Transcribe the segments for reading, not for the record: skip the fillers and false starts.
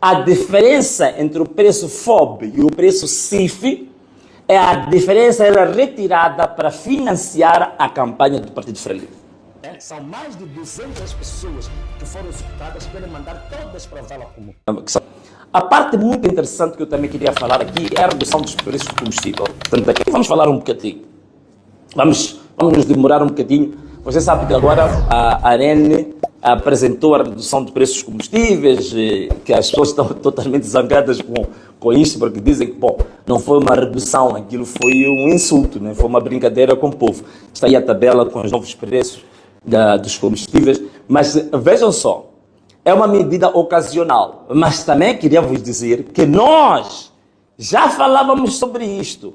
A diferença entre o preço FOB e o preço CIF é a diferença era retirada para financiar a campanha do Partido Frelimo. São mais de 200 pessoas que foram executadas, querem mandar todas para a vala comum. A parte muito interessante que eu também queria falar aqui é a redução dos preços do combustível. Portanto, aqui vamos falar um bocadinho. Vamos nos demorar um bocadinho. Você sabe que agora a AREN apresentou a redução de preços dos combustíveis, que as pessoas estão totalmente zangadas com isso, porque dizem que, bom, não foi uma redução, aquilo foi um insulto, né? Foi uma brincadeira com o povo. Está aí a tabela com os novos preços dos combustíveis, mas vejam só, é uma medida ocasional, mas também queria vos dizer que nós já falávamos sobre isto.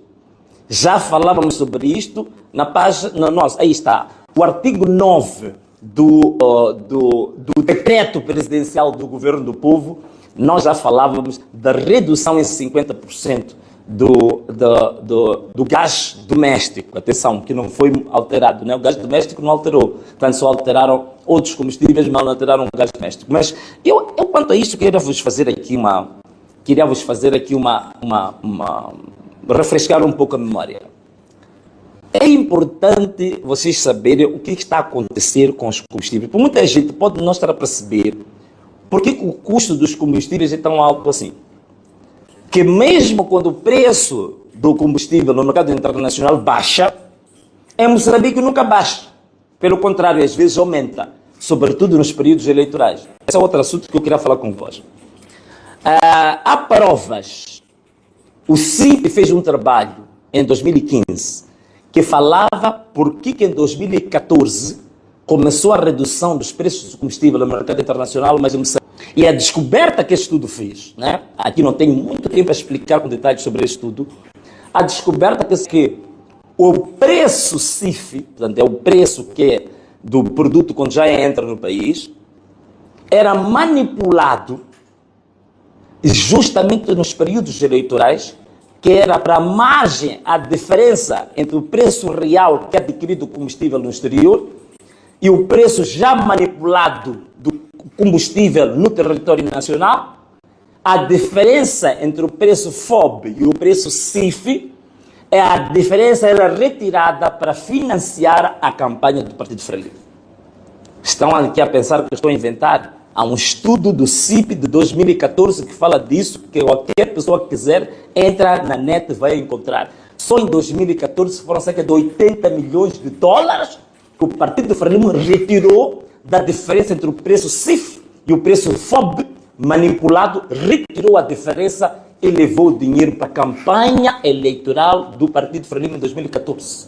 Na página nossa, aí está, o artigo 9 do decreto presidencial do Governo do Povo, nós já falávamos da redução em 50% do gás doméstico. Atenção, que não foi alterado, né? O gás doméstico não alterou, portanto só alteraram outros combustíveis, mas não alteraram o gás doméstico. Mas eu quanto a isto, queria vos fazer aqui refrescar um pouco a memória. É importante vocês saberem o que está a acontecer com os combustíveis. Por muita gente pode não estar a perceber por que o custo dos combustíveis é tão alto assim. Que mesmo quando o preço do combustível no mercado internacional baixa, em Moçambique nunca baixa. Pelo contrário, às vezes aumenta, sobretudo nos períodos eleitorais. Esse é outro assunto que eu queria falar com vós. Há provas. O CIP fez um trabalho em 2015 que falava por que em 2014 começou a redução dos preços do combustível no mercado internacional, mas e a descoberta que este estudo fez, né? Aqui não tenho muito tempo a explicar com detalhes sobre este estudo, a descoberta que o preço CIF, portanto é o preço que é do produto quando já entra no país, era manipulado justamente nos períodos eleitorais, que era para a margem, a diferença entre o preço real que é adquirido o combustível no exterior e o preço já manipulado do combustível no território nacional, a diferença entre o preço FOB e o preço CIF, a diferença era retirada para financiar a campanha do Partido Frelimo. Estão aqui a pensar que estou a inventar? Há um estudo do CIP de 2014 que fala disso, que qualquer pessoa que quiser entra na net e vai encontrar. Só em 2014 foram cerca de 80 milhões de dólares que o Partido Frelimo retirou da diferença entre o preço CIF e o preço FOB manipulado, retirou a diferença e levou o dinheiro para a campanha eleitoral do Partido Frelimo em 2014.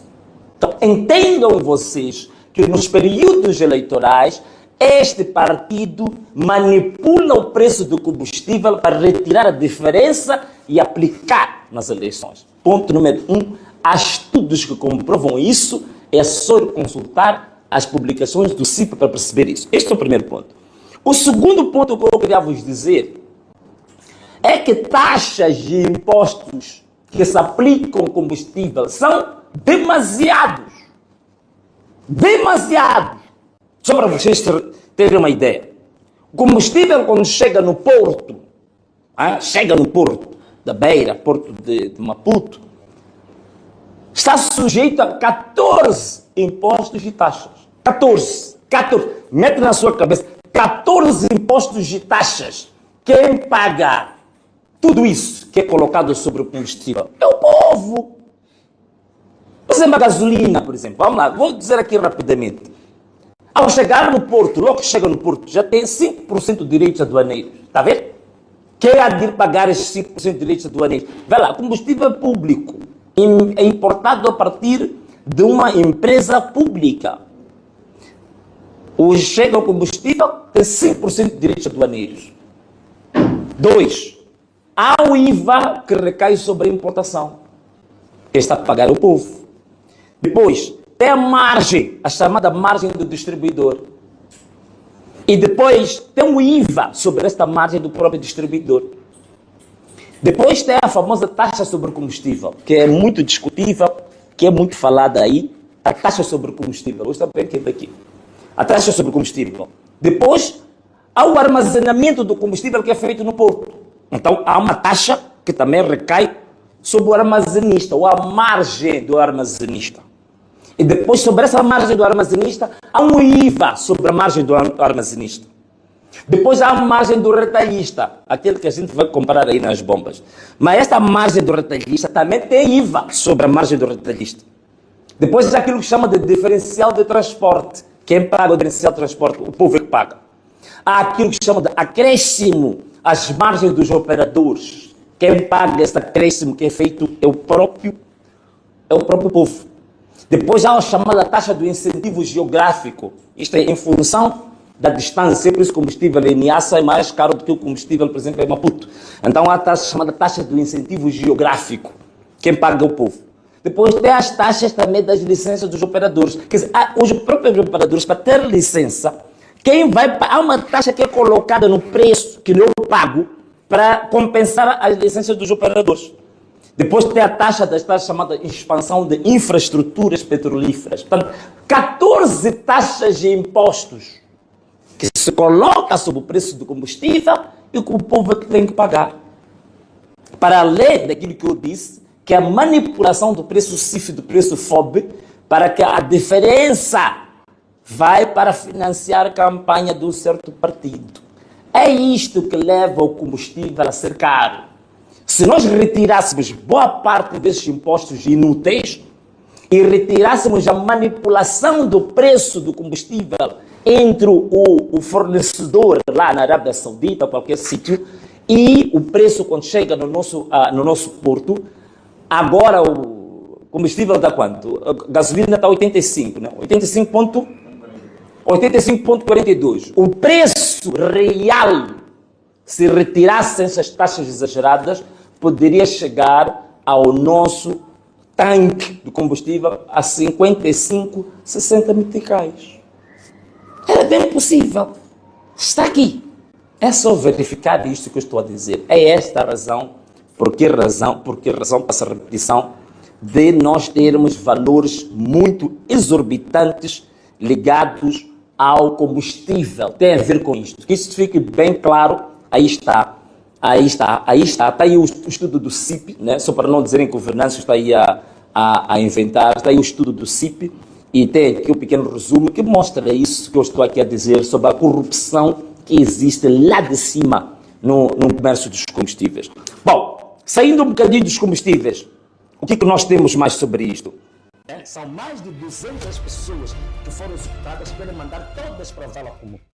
Então, entendam vocês que nos períodos eleitorais este partido manipula o preço do combustível para retirar a diferença e aplicar nas eleições. Ponto número 1. Há estudos que comprovam isso. É só consultar as publicações do CIP para perceber isso. Este é o primeiro ponto. O segundo ponto que eu queria vos dizer é que taxas e impostos que se aplicam ao combustível são demasiados. Só para vocês terem uma ideia. O combustível, quando chega no porto da Beira, porto de Maputo, está sujeito a 14 impostos e taxas. 14. Mete na sua cabeça. 14 impostos e taxas. Quem paga tudo isso que é colocado sobre o combustível é o povo. Por exemplo, a gasolina, por exemplo. Vamos lá, vou dizer aqui rapidamente. Ao chegar no porto, logo que chega no porto, já tem 5% de direitos aduaneiros. Está a ver? Quem há de pagar esses 5% de direitos aduaneiros? Vai lá, combustível público é importado a partir de uma empresa pública. Chega o combustível, tem 5% de direitos aduaneiros. 2. Há o IVA que recai sobre a importação. Quem está a pagar é o povo. Depois, tem a margem, a chamada margem do distribuidor. E depois tem o IVA sobre esta margem do próprio distribuidor. Depois tem a famosa taxa sobre o combustível, que é muito discutível, que é muito falada aí, a taxa sobre o combustível. Hoje está bem quente aqui. A taxa sobre o combustível. Depois, ao armazenamento do combustível que é feito no porto. Então, há uma taxa que também recai sobre o armazenista, ou a margem do armazenista. E depois, sobre essa margem do armazenista, há um IVA sobre a margem do armazenista. Depois há a margem do retalhista, aquele que a gente vai comprar aí nas bombas. Mas esta margem do retalhista também tem IVA sobre a margem do retalhista. Depois há aquilo que chama de diferencial de transporte. Quem paga o diferencial de transporte? O povo é que paga. Há aquilo que chama de acréscimo às margens dos operadores. Quem paga esse acréscimo que é feito é o próprio povo. Depois há a chamada taxa do incentivo geográfico. Isto é em função da distância, por isso o combustível em Niassa é mais caro do que o combustível, por exemplo, em Maputo. Então há a chamada taxa do incentivo geográfico. Quem paga é o povo. Depois tem as taxas também das licenças dos operadores. Quer dizer, os próprios operadores, para ter licença, há uma taxa que é colocada no preço que eu pago para compensar as licenças dos operadores. Depois tem a taxa chamada expansão de infraestruturas petrolíferas. Portanto, 14 taxas de impostos que se coloca sobre o preço do combustível e que o povo é que tem que pagar. Para além daquilo que eu disse, que é a manipulação do preço CIF e do preço FOB, para que a diferença vai para financiar a campanha de um certo partido. É isto que leva o combustível a ser caro. Se nós retirássemos boa parte desses impostos inúteis e retirássemos a manipulação do preço do combustível entre o fornecedor lá na Arábia Saudita, qualquer sítio, e o preço quando chega no nosso porto, agora o combustível está quanto? A gasolina está 85, né? 85,42. O preço real, se retirassem essas taxas exageradas, poderia chegar ao nosso tanque de combustível a 55, 60 meticais. Era bem possível. Está aqui. É só verificar isto que eu estou a dizer. É esta a razão. Por que razão passa a repetição de nós termos valores muito exorbitantes ligados ao combustível? Tem a ver com isto. Que isso fique bem claro. Aí está aí o estudo do CIP, né? Só para não dizerem que o Venâncio está aí a inventar. Está aí o estudo do CIP e tem aqui um pequeno resumo que mostra isso que eu estou aqui a dizer sobre a corrupção que existe lá de cima no comércio dos combustíveis. Bom, saindo um bocadinho dos combustíveis, o que é que nós temos mais sobre isto? São mais de 200 pessoas que foram executadas, querem mandar todas para a vala comum.